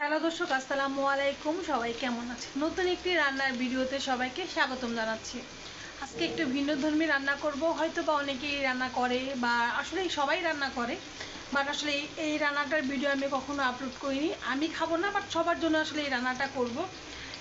Hello দর্শক, আসসালামু আলাইকুম। সবাই কেমন আছে? নতুন একটি রান্নার ভিডিওতে সবাইকে স্বাগতম জানাচ্ছি। আজকে একটু ভিন্নধর্মী রান্না করব। হয়তো বা অনেকেই রান্না করে বা আসলে সবাই রান্না করে, বাট আসলে এই রান্নাটার ভিডিও আমি কখনো আপলোড করিনি। আমি খাবো না, বাট সবার জন্য আসলে এই রান্নাটা করব।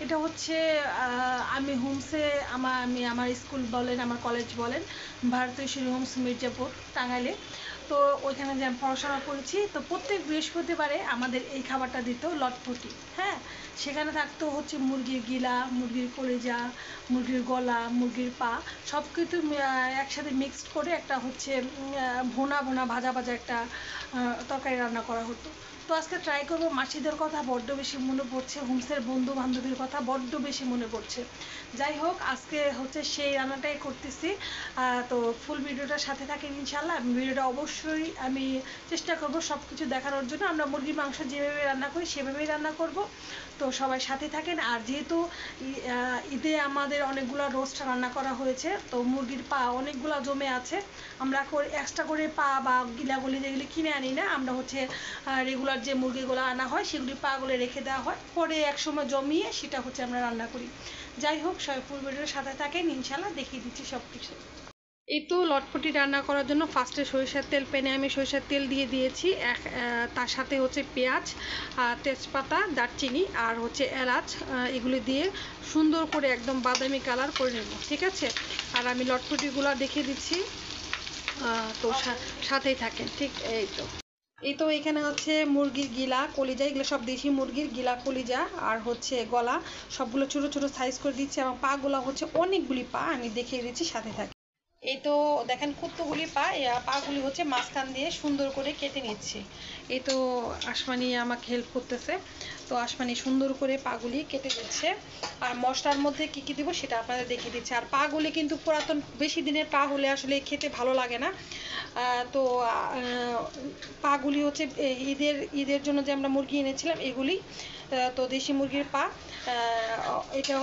এটা হচ্ছে আমি হোমসে আমার স্কুল বলেন, আমার কলেজ বলেন, ভারতীয় শিশু হোমস মির্জাপুর, টাঙ্গাইলে। তো ওইখানে যে আমি পড়াশোনা করেছি, তো প্রত্যেক বৃহস্পতিবারে আমাদের এই খাবারটা দিত, লটপটি। হ্যাঁ, সেখানে থাকতো হচ্ছে মুরগির গিলা, মুরগির কলিজা, মুরগির গলা, মুরগির পা, সব কিছু একসাথে মিক্সড করে একটা হচ্ছে ভোনা ভোনা ভাজা ভাজা একটা তরকারি রান্না করা হতো। তো আজকে ট্রাই করবো। মাসিদের কথা বড্ড বেশি মনে পড়ছে, হোমসের বন্ধু বান্ধবীর কথা বড্ড বেশি মনে পড়ছে। যাই হোক, আজকে হচ্ছে সেই রান্নাটাই করতেছি। তো ফুল ভিডিওটার সাথে থাকেন ইনশাল্লাহ। ভিডিওটা অবশ্যই আমি চেষ্টা করব সব কিছু দেখানোর জন্য। আমরা মুরগির মাংস যেভাবে রান্না করি সেভাবেই রান্না করব। তো সবাই সাথে থাকেন। আর যেহেতু ঈদে আমাদের অনেকগুলো রোস্ট রান্না করা হয়েছে, তো মুরগির পা অনেকগুলো জমে আছে। আমরা এক্সট্রা করে পা বা গিলাগুলি যেগুলি কিনে আনি না, আমরা হচ্ছে রেগুলার যে মুরগিগুলো আনা হয় সেগুলি পাগুলো রেখে দেওয়া হয়, পরে একসময় জমিয়ে সেটা হচ্ছে আমরা রান্না করি। যাই হোক, সবাই ফুল ভিডিওর সাথে থাকেন ইনশাল্লাহ, দেখিয়ে দিচ্ছি সব কিছু। এই তো লটপটি রান্না করার জন্য ফার্স্টে সরিষার তেল, প্যানে আমি সরিষার তেল দিয়ে দিয়েছি। তার সাথে হচ্ছে পেঁয়াজ, তেজপাতা, দারচিনি আর হচ্ছে এলাচ, এগুলি দিয়ে সুন্দর করে একদম বাদামি কালার করে নেব, ঠিক আছে। আর আমি লটপটিগুলো দেখিয়ে দিচ্ছি, তো সাথেই থাকেন। ঠিক এই তো এখানে হচ্ছে মুরগির গিলা, কলিজা, এগুলো সব দেশি মুরগির গিলা, কলিজা আর হচ্ছে গলা, সবগুলো ছোটো ছোটো সাইজ করে দিচ্ছি। এবং পাগুলো হচ্ছে অনেকগুলি পা, আমি দেখিয়ে দিচ্ছি, সাথে থাকে। এই তো দেখেন কতগুলি পা, পাগুলি হচ্ছে মাঝখান দিয়ে সুন্দর করে কেটে নিচ্ছি। এই তো আসমানি আমাকে হেল্প করতেছে। তো আসমানি সুন্দর করে পাগুলি কেটে দিচ্ছে। আর মশলার মধ্যে কি কি দিব সেটা আপনাদের দেখিয়ে দিচ্ছে। আর পাগুলি কিন্তু পুরাতন, বেশি দিনের পা হলে আসলে খেতে ভালো লাগে না। তো পাগুলি হচ্ছে ঈদের জন্য যে আমরা মুরগি এনেছিলাম এগুলি, তো দেশি মুরগির পা। এটা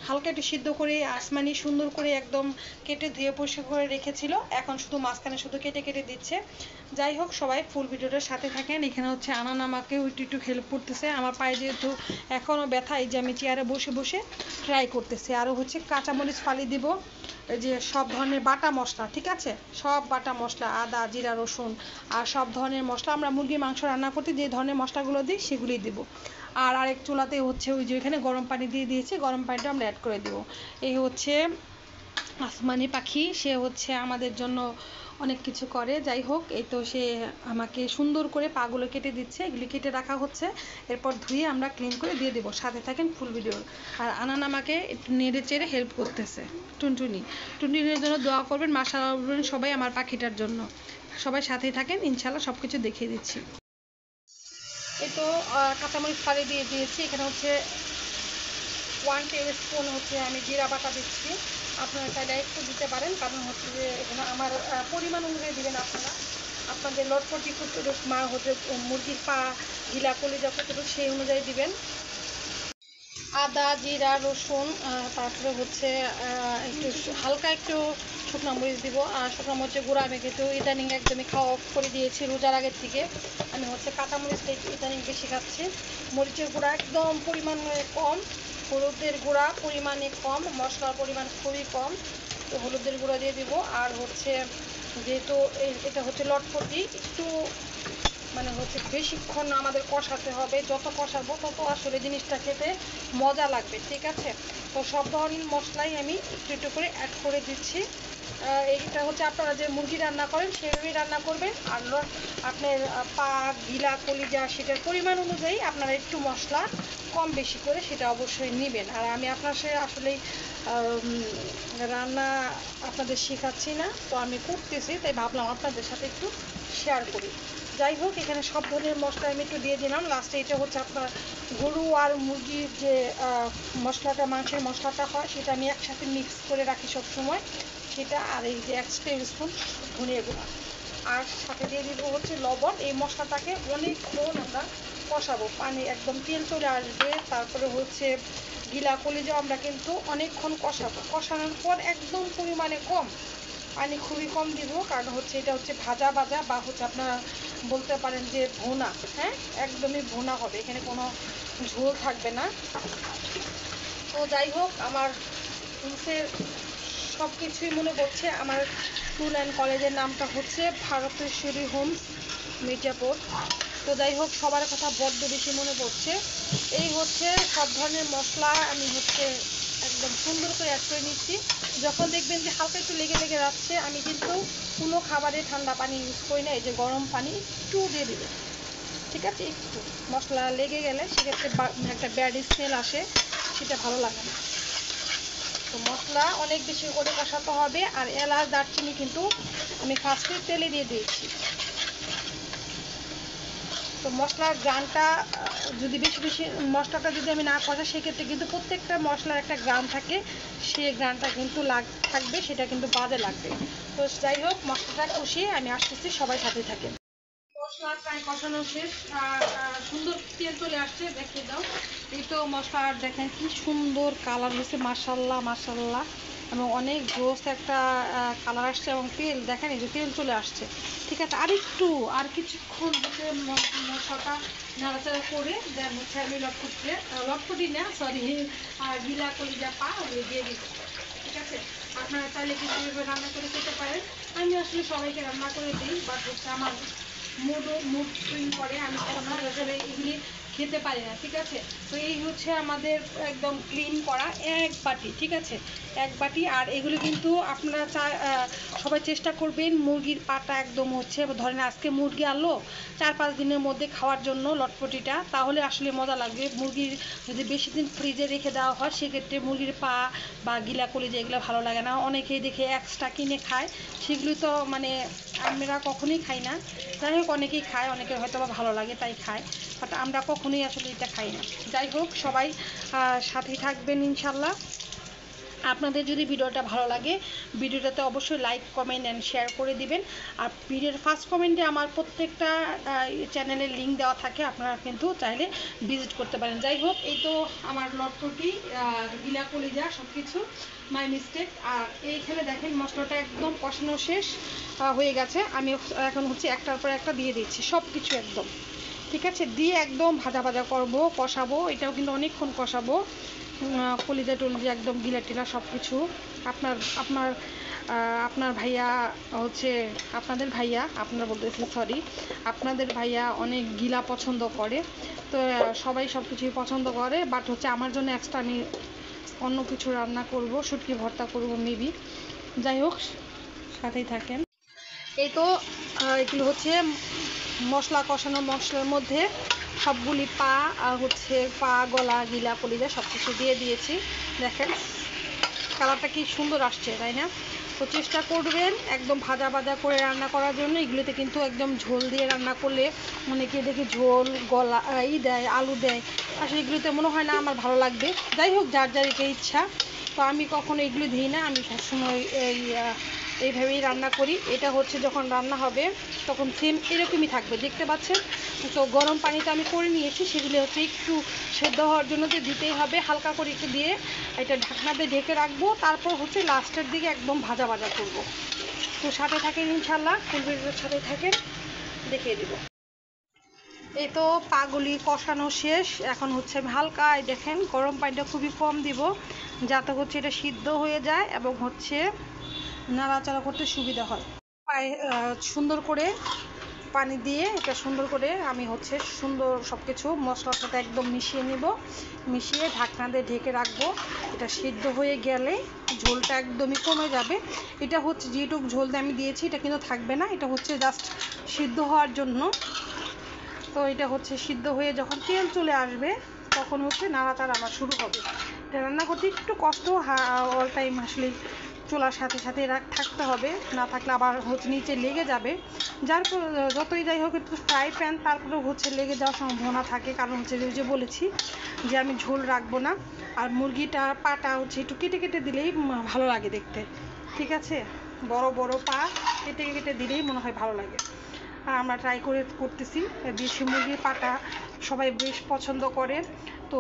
হালকা একটু সিদ্ধ করে আসমানি সুন্দর করে একদম কেটে ধুয়ে পরিষ্কার করে রেখেছিল। এখন শুধু মাঝখানে শুধু কেটে কেটে দিচ্ছে। যাই হোক, সবাই ফুল ভিডিওটার সাথে থাকেন। এখানে হচ্ছে আনান আমাকে একটু হেল্প করতেছে। আমার পায়ে যেহেতু এখনও ব্যথা, এই যে আমি চেয়ারে বসে বসে ট্রাই করতেছি। আরও হচ্ছে কাঁচামরিচ ফালি দিব, যে সব ধরনের বাটা মশলা, ঠিক আছে, সব বাটা মশলা, আদা, জিরা, রসুন আর সব ধরনের মশলা, আমরা মুরগির মাংস রান্না করতে যে ধরনের মশলাগুলো দিই সেগুলি দিব। আর আরেক চুলাতে হচ্ছে ওই যে এখানে গরম পানি দিয়ে দিয়েছি, গরম পানিটা আমরা অ্যাড করে দেবো। এই হচ্ছে আসমানি পাখি, সে হচ্ছে আমাদের জন্য অনেক কিছু করে। যাই হোক, এই তো সে আমাকে সুন্দর করে পাগুলো কেটে দিচ্ছে, এগুলি কেটে রাখা হচ্ছে। এরপর ধুয়ে আমরা ক্লিন করে দিয়ে দেবো। সাথে থাকেন ফুল ভিডিও। আর আনান আমাকে একটু নেড়ে চেড়ে হেল্প করতেছে। টুনটুনির জন্য দোয়া করবেন, মাশাআল্লাহ বলবেন সবাই আমার পাখিটার জন্য। সবাই সাথেই থাকেন ইনশাআল্লাহ, সব কিছু দেখিয়ে দিচ্ছি। এই তো কাঁচামরিচ ফালি দিয়ে দিয়েছি। এখানে হচ্ছে 1 টেবিল স্পুন হচ্ছে আমি জিরা বাটা দিচ্ছি। আপনারা চাইলে একটু দিতে পারেন, কারণ হচ্ছে যে এখানে আমার পরিমাণ অনুযায়ী দিবেন আপনারা। আপনাদের লটপটি কতটুক হচ্ছে মুরগির পা, গিলা, কলিজা কতটুক সেই অনুযায়ী দিবেন। আদা, জিরা, রসুন, তারপরে হচ্ছে একটু হালকা একটু শুকনো মরিচ দিব। আর শুকনো মরিচের গুঁড়া আমি কিন্তু ইদানিং একদমই খাওয়া অফ করে দিয়েছি রোজার আগের থেকে। আমি হচ্ছে কাঁচা মরিচটা ইদানিং বেশি খাচ্ছি। মরিচের গুঁড়া একদম পরিমাণে কম, হলুদের গুঁড়া পরিমাণে কম, মশলার পরিমাণ খুবই কম, তো হলুদের গুঁড়া দিয়ে দিব। আর হচ্ছে যেহেতু এটা হচ্ছে লটপটি, একটু মানে হচ্ছে বেশিক্ষণ আমাদের কষাতে হবে, যত কষাবো তত আসলে জিনিসটা খেতে মজা লাগবে, ঠিক আছে। তো সব ধরনের মশলাই আমি একটু একটু করে অ্যাড করে দিচ্ছি। এইটা হচ্ছে আপনারা যে মুরগি রান্না করেন সেভাবেই রান্না করবেন। আর আপনার পা, গিলা, কলিজা সেটার পরিমাণ অনুযায়ী আপনারা একটু মশলা কম বেশি করে সেটা অবশ্যই নেবেন। আর আমি আপনার সাথে আসলেই রান্না আপনাদের শেখাচ্ছি না, তো আমি করতেছি, তাই ভাবলাম আপনাদের সাথে একটু শেয়ার করি। যাই হোক, এখানে সব ধরনের মশলা আমি একটু দিয়ে দিলাম। লাস্টে এটা হচ্ছে আপনার গরু আর মুরগির যে মশলাটা, মাংসের মশলাটা হয় সেটা আমি একসাথে মিক্স করে রাখি সব সময়, সেটা। আর এই যে 1 টেবিল স্পুন ধনিয়া গুঁড়া, আর সাথে দিয়ে দিব হচ্ছে লবণ। এই মশলাটাকে অনেকক্ষণ আমরা কষাবো, পানি একদম তেল চলে আসবে। তারপরে হচ্ছে গিলা, কলিজা আমরা কিন্তু অনেকক্ষণ কষাবো। কষানোর পর একদম পরিমাণে কম পানি খুবই কম দিব, কারণ হচ্ছে এটা হচ্ছে ভাজা ভাজা বা হচ্ছে আপনারা বলতে পারেন যে ভুনা। হ্যাঁ, একদমই ভুনা হবে, এখানে কোনো ঝোল থাকবে না। তো যাই হোক, আমার হোমসের সব কিছুই মনে পড়ছে। আমার স্কুল অ্যান্ড কলেজের নামটা হচ্ছে ভারতেশ্বরী হোমস, মির্জাপুর। তো যাই হোক, সবার কথা বড্ড বেশি মনে পড়ছে। এই হচ্ছে সব ধরনের মশলা আমি হচ্ছে একদম সুন্দর করে অ্যাড করে নিচ্ছি। যখন দেখবেন যে হালকা একটু লেগে লেগে যাচ্ছে, আমি কিন্তু কোনো খাবারে ঠান্ডা পানি ইউজ করি না, এই যে গরম পানি একটু দিয়ে দিবে, ঠিক আছে? একটু মশলা লেগে গেলে সেক্ষেত্রে একটা ব্যাড স্মেল আসে, সেটা ভালো লাগে না। তো মশলা অনেক বেশি করে কষাতে হবে। আর এলাচ দারচিনি কিন্তু আমি ফার্স্টে তেলে দিয়ে দিয়েছি। তো মশলার গ্রানটা যদি বেশি বেশি মশলাটা যদি আমি না কষা, সেক্ষেত্রে কিন্তু প্রত্যেকটা মশলার একটা গ্রান থাকে, সেই গ্রানটা কিন্তু থাকবে, সেটা কিন্তু বাজে লাগবে। তো যাই হোক, মশলাটা কষিয়ে আমি আসতেছি, সবাই সাথে থাকে। মশলা প্রায় কষানো শেষ, আর সুন্দর তেল চলে আসছে, দেখিয়ে দাও। এই তো মশলার দেখেন কি সুন্দর কালার হয়েছে, মাশাল্লাহ মাশাল্লাহ, এবং অনেক জোস একটা কালার আসছে, এবং তেল দেখেন, এই যে তেল চলে আসছে। ঠিক আছে, আর কিছুক্ষণ হচ্ছে মশলাটা নাড়াচাড়া করে দেন হচ্ছে আমি লটপটি না, সরি, গিলা কলিজা পা ওগুলো দিয়ে দিব। ঠিক আছে, আপনারা চাইলে কিন্তু এভাবে রান্না করে খেতে পারেন। আমি আসলে সবাইকে রান্না করে দিই, বাট হচ্ছে আমার মুড সুইং করে, আমি কখনো আসলে এগুলি খেতে পারি না। ঠিক আছে, তো এই হচ্ছে আমাদের একদম ক্লিন করা এক বাটি। ঠিক আছে, এক বাটি। আর এগুলি কিন্তু আপনারা সবাই চেষ্টা করবেন মুরগির পাটা একদম হচ্ছে, ধরেন আজকে মুরগি আনলো 4-5 দিনের মধ্যে খাওয়ার জন্য লটপটিটা, তাহলে আসলে মজা লাগবে। মুরগির যদি বেশি দিন ফ্রিজে রেখে দেওয়া হয়, সেক্ষেত্রে মুরগির পা বা গিলা কলিজা এগুলো ভালো লাগে না। অনেকেই দেখে এক্সট্রা কিনে খায়, সেগুলি তো মানে আমরা কখনোই খাই না। যাই হোক, অনেকেই খায়, অনেকের হয়তো বা ভালো লাগে তাই খায়, বাট আমরা কখনোই আসলে এটা খাই না। যাই হোক, সবাই সাথেই থাকবেন ইনশাল্লাহ। আপনাদের যদি ভিডিওটা ভালো লাগে, ভিডিওটাতে অবশ্যই লাইক, কমেন্ট অ্যান্ড শেয়ার করে দিবেন। আর ভিডিওর ফার্স্ট কমেন্টে আমার প্রত্যেকটা চ্যানেলের লিঙ্ক দেওয়া থাকে, আপনারা কিন্তু চাইলে ভিজিট করতে পারেন। যাই হোক, এই তো আমার লটপটি, গিলা কলিজা সব কিছু মাই মিস্টেক। আর এইখানে দেখেন মশলাটা একদম কষানো শেষ হয়ে গেছে। আমি এখন হচ্ছে একটার পর একটা দিয়ে দিচ্ছি সব কিছু একদম। ঠিক আছে, দিয়ে একদম ভাজা ভাজা করবো, কষাবো। এটাও কিন্তু অনেকক্ষণ কষাবো, কলিজা টলিজা একদম গিলা টিলা সব কিছু। আপনার আপনার আপনার ভাইয়া হচ্ছে, আপনাদের ভাইয়া, আপনারা বলতেছি সরি, আপনাদের ভাইয়া অনেক গিলা পছন্দ করে। তো সবাই সব কিছুই পছন্দ করে, বাট হচ্ছে আমার জন্য এক্সট্রা আমি অন্য কিছু রান্না করব, শুটকি ভর্তা করব মেবি। যাই হোক, সাথেই থাকেন। এই তো এগুলো হচ্ছে মশলা কষানো, মশলার মধ্যে সবগুলি পা হচ্ছে পা, গলা, গিলা কলিজা সব কিছু দিয়ে দিয়েছি। দেখেন কালারটা কি সুন্দর আসছে, তাই না? তো চেষ্টা করবেন একদম ভাজা ভাজা করে রান্না করার জন্য। এগুলিতে কিন্তু একদম ঝোল দিয়ে রান্না করলে অনেকে দেখি ঝোল গলা দেয়, আলু দেয়, আসলে এগুলিতে মনে হয় না আমার ভালো লাগবে। যাই হোক, যার যার এটা ইচ্ছা। তো আমি কখনো এগুলো দিই না, আমি সবসময় এইভাবেই রান্না করি। এটা হচ্ছে যখন রান্না হবে তখন সেম এরকমই থাকবে, দেখতে পাচ্ছেন। তো গরম পানিটা আমি করে নিয়েছি, সেগুলো হচ্ছে একটু সেদ্ধ হওয়ার জন্য যে দিতেই হবে, হালকা করে একটু দিয়ে এটা ঢাকনা দিয়ে ঢেকে রাখবো। তারপর হচ্ছে লাস্টের দিকে একদম ভাজা ভাজা করব। তো সাথে থাকেন ইনশাল্লাহ, ফুল ভিডিওর সাথে থাকেন, দেখিয়ে দিব। এই তো পাগুলি কষানো শেষ। এখন হচ্ছে আমি হালকা, দেখেন গরম পানিটা খুবই কম দিব, যাতে হচ্ছে এটা সিদ্ধ হয়ে যায় এবং হচ্ছে নাড়াচাড়া করতে সুবিধা হয়। সুন্দর করে পানি দিয়ে এটা সুন্দর করে আমি হচ্ছে সুন্দর সব কিছু মশলার সাথে একদম মিশিয়ে নিব, মিশিয়ে ঢাকনা দিয়ে ঢেকে রাখবো। এটা সিদ্ধ হয়ে গেলে ঝোলটা একদমই কমে যাবে। এটা হচ্ছে যেটুকু ঝোল আমি দিয়েছি এটা কিন্তু থাকবে না, এটা হচ্ছে জাস্ট সিদ্ধ হওয়ার জন্য। তো এটা হচ্ছে সিদ্ধ হয়ে যখন তেল চলে আসবে, তখন হচ্ছে নাড়াচাড়া আমার শুরু হবে। এটা রান্না করতে একটু কষ্ট, অল টাইম আসলে চুলার সাথে সাথে থাকতে হবে, না থাকলে আবার হচ্ছে নিচে লেগে যাবে। যার যতই যাই হোক, একটু ফ্রাই প্যান, তারপরেও হচ্ছে লেগে যাওয়ার সম্ভাবনা থাকে, কারণ হচ্ছে যে বলেছি যে আমি ঝোল রাখবো না। আর মুরগিটা পাটা হচ্ছে একটু কেটে কেটে দিলেই ভালো লাগে দেখতে। ঠিক আছে, বড় বড় পা কেটে কেটে দিলেই মনে হয় ভালো লাগে। আর আমরা ট্রাই করতেছি দেশি মুরগির পাটা সবাই বেশ পছন্দ করে। তো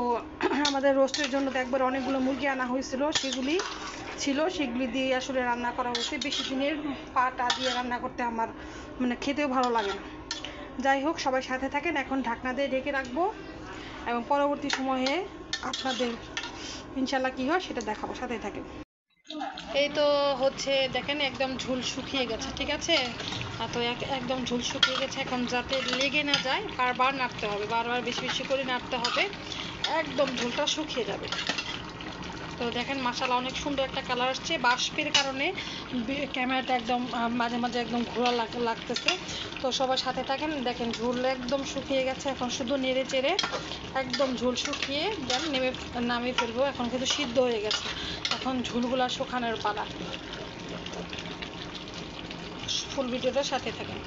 আমাদের রোস্টের জন্য তো একবার অনেকগুলো মুরগি আনা হয়েছিল, সেগুলি দিয়ে আসলে রান্না করা হয়েছে। বেশি দিনের পাটা দিয়ে রান্না করতে আমার মানে খেতেও ভালো লাগে না। যাই হোক, সবাই সাথে থাকেন। এখন ঢাকনা দিয়ে ঢেকে রাখবো এবং পরবর্তী সময়ে আপনাদের ইনশাল্লাহ কী হয় সেটা দেখাবো, সাথে থাকেন। এই তো হচ্ছে দেখেন একদম ঝোল শুকিয়ে গেছে, ঠিক আছে। তো একদম ঝোল শুকিয়ে গেছে। এখন যাতে লেগে না যায় বারবার নাড়তে হবে, বারবার বেশি বেশি করে নাড়তে হবে, একদম ঝোলটা শুকিয়ে যাবে। তো দেখেন মাশাআল্লাহ অনেক সুন্দর একটা কালার আসছে। বাষ্পের কারণে ক্যামেরাটা একদম মাঝে মাঝে একদম ঘোরা লাগতেছে। তো সবার সাথে থাকেন। দেখেন ঝোল একদম শুকিয়ে গেছে। এখন শুধু নেড়ে চেড়ে একদম ঝোল শুকিয়ে দেন নামিয়ে ফেলবো। এখন কিন্তু সিদ্ধ হয়ে গেছে, এখন ঝোলগুলা শুকানোর পালা। ফুল ভিডিওটার সাথে থাকেন।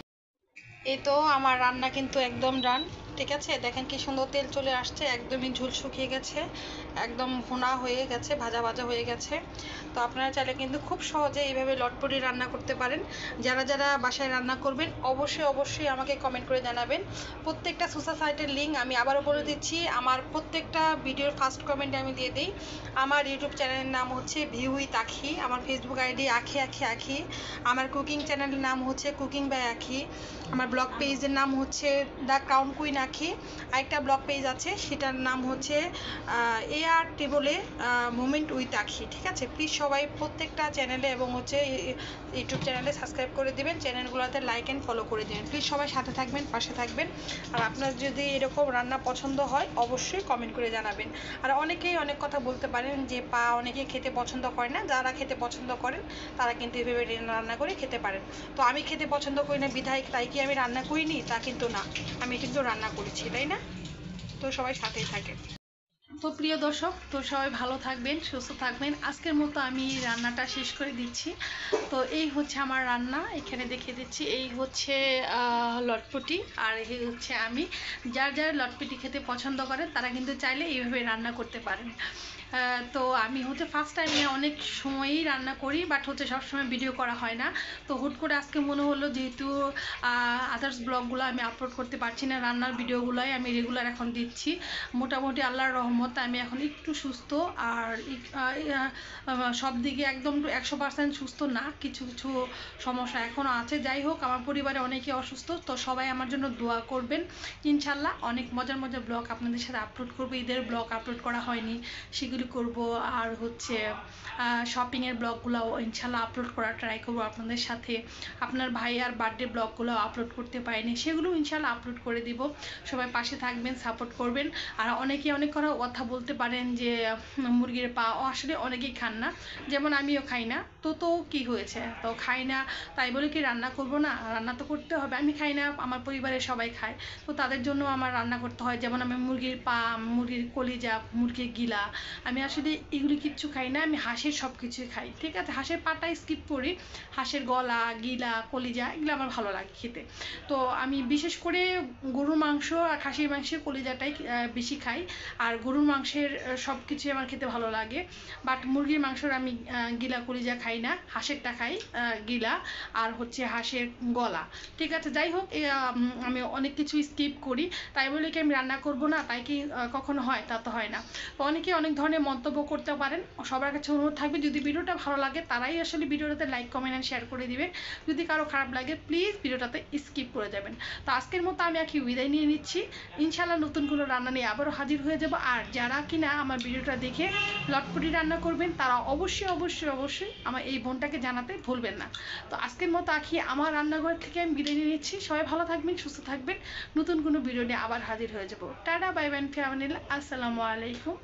এই তো আমার রান্না কিন্তু একদম ডান, ঠিক আছে। দেখেন কি সুন্দর তেল চলে আসছে, একদমই ঝোল শুকিয়ে গেছে, একদম ভুনা হয়ে গেছে, ভাজা ভাজা হয়ে গেছে। তো আপনারা চাইলে কিন্তু খুব সহজে এইভাবে লটপটি রান্না করতে পারেন। যারা যারা বাসায় রান্না করবেন অবশ্যই অবশ্যই আমাকে কমেন্ট করে জানাবেন। প্রত্যেকটা সোসা সাইটের লিঙ্ক আমি আবারও বলে দিচ্ছি, আমার প্রত্যেকটা ভিডিওর ফার্স্ট কমেন্টে আমি দিয়ে দিই। আমার ইউটিউব চ্যানেলের নাম হচ্ছে ভিউ উইথ আখি, আমার ফেসবুক আইডি আখি আখি আখি, আমার কুকিং চ্যানেলের নাম হচ্ছে কুকিং বাই আখি, আমার ব্লগ পেজের নাম হচ্ছে দ্য ক্রাউন কুইন আখি, আরেকটা ব্লগ পেজ আছে সেটার নাম হচ্ছে AR টেবলে মোমেন্ট উইথ আখি, ঠিক আছে। প্লিজ সবাই প্রত্যেকটা চ্যানেলে এবং হচ্ছে ইউটিউব চ্যানেলে সাবস্ক্রাইব করে দেবেন, চ্যানেলগুলোতে লাইক অ্যান্ড ফলো করে দেবেন। প্লিজ সবাই সাথে থাকবেন, পাশে থাকবেন। আর আপনার যদি এরকম রান্না পছন্দ হয় অবশ্যই কমেন্ট করে জানাবেন। আর অনেকেই অনেক কথা বলতে পারেন যে অনেকে খেতে পছন্দ করে না, যারা খেতে পছন্দ করেন তারা কিন্তু এভাবে রান্না করে খেতে পারেন। তো আমি খেতে পছন্দ করি না বিধায় তাই কি আমি রান্না করিনি তা কিন্তু না, আমি কিন্তু রান্না করেছি, তাই না। তো সবাই সাথেই থাকে। তো প্রিয় দর্শক, তো সবাই ভালো থাকবেন, সুস্থ থাকবেন। আজকের মতো আমি রান্নাটা শেষ করে দিচ্ছি। তো এই হচ্ছে আমার রান্না, এখানে দেখিয়ে দিচ্ছি। এই হচ্ছে লটপটি, আর এই হচ্ছে আমি। যারা লটপটি খেতে পছন্দ করেন তারা কিন্তু চাইলে এইভাবে রান্না করতে পারেন। তো আমি হচ্ছে ফার্স্ট টাইমে অনেক সময়ই রান্না করি, বাট হচ্ছে সবসময় ভিডিও করা হয় না। তো হুট করে আজকে মনে হলো যেহেতু আদার্স ব্লগগুলো আমি আপলোড করতে পারছি না, রান্নার ভিডিওগুলোই আমি রেগুলার এখন দিচ্ছি। মোটামুটি আল্লাহর রহমতে আমি এখন একটু সুস্থ, আর সব দিকে একদম 100% সুস্থ না, কিছু কিছু সমস্যা এখনও আছে। যাই হোক, আমার পরিবারে অনেকে অসুস্থ, তো সবাই আমার জন্য দোয়া করবেন। ইনশাল্লাহ অনেক মজার মজার ব্লগ আপনাদের সাথে আপলোড করবো। ঈদের ব্লগ আপলোড করা হয়নি, সেগুলি করব। আর হচ্ছে শপিংয়ের ব্লগগুলোও ইনশাল্লাহ আপলোড করার ট্রাই করবো আপনাদের সাথে। আপনার ভাইয়ার বার্থডে ব্লগগুলো আপলোড করতে পারিনি, সেগুলো ইনশাল্লাহ আপলোড করে দিব। সবাই পাশে থাকবেন, সাপোর্ট করবেন। আর অনেকে অনেক কথা বলতে পারেন যে মুরগির পা আসলে অনেকেই খান না, যেমন আমিও খাই না। তো কি হয়েছে, তো খাই না তাই বলে কি রান্না করব না? রান্না তো করতে হবে। আমি খাই না, আমার পরিবারের সবাই খায়, তো তাদের জন্য আমার রান্না করতে হয়। যেমন আমি মুরগির পা, মুরগির কলিজা, মুরগির গিলা, আমি আসলে এগুলি কিচ্ছু খাই না। আমি হাঁসের সব কিছুই খাই, ঠিক আছে। হাঁসের পাটা স্কিপ করি, হাঁসের গলা, গিলা, কলিজা এগুলো আমার ভালো লাগে খেতে। তো আমি বিশেষ করে গরুর মাংস আর খাসির মাংসের কলিজাটাই বেশি খাই। আর গরুর মাংসের সব কিছুই আমার খেতে ভালো লাগে, বাট মুরগির মাংসর আমি গিলা কলিজা খাই না, হাঁসেরটা খাই গিলা, আর হচ্ছে হাঁসের গলা, ঠিক আছে। যাই হোক, আমি অনেক কিছু স্কিপ করি, তাই বলে কি আমি রান্না করব না, তাই কি কখনো হয়? তা তো হয় না। তো অনেকে অনেক ধরনের মন্তব্য করতে পারেন, সবার কাছে অনুরোধ থাকবে যদি ভিডিওটা ভালো লাগে তারাই আসলে ভিডিওটাতে লাইক, কমেন্ট অ্যান্ড শেয়ার করে দিবেন। যদি কারো খারাপ লাগে প্লিজ ভিডিওটাতে স্কিপ করে যাবেন। তো আজকের মতো আমি একই বিদায় নিয়ে নিচ্ছি। ইনশাল্লাহ নতুন কোনো রান্না নিয়ে আবারও হাজির হয়ে যাব। আর যারা কিনা আমার ভিডিওটা দেখে লটপটি রান্না করবেন তারা অবশ্যই অবশ্যই অবশ্যই আমার এই বোনটাকে জানাতে ভুলবেন না। তো আজকের মতো আমার রান্নাঘর থেকে আমি বিদায় নিয়ে নিচ্ছি। সবাই ভালো থাকবেন, সুস্থ থাকবেন। নতুন কোনো ভিডিও নিয়ে আবার হাজির হয়ে যাব। টাটা, বাই বাই, ফিয়ামানিল্লাহ, আসসালামু আলাইকুম।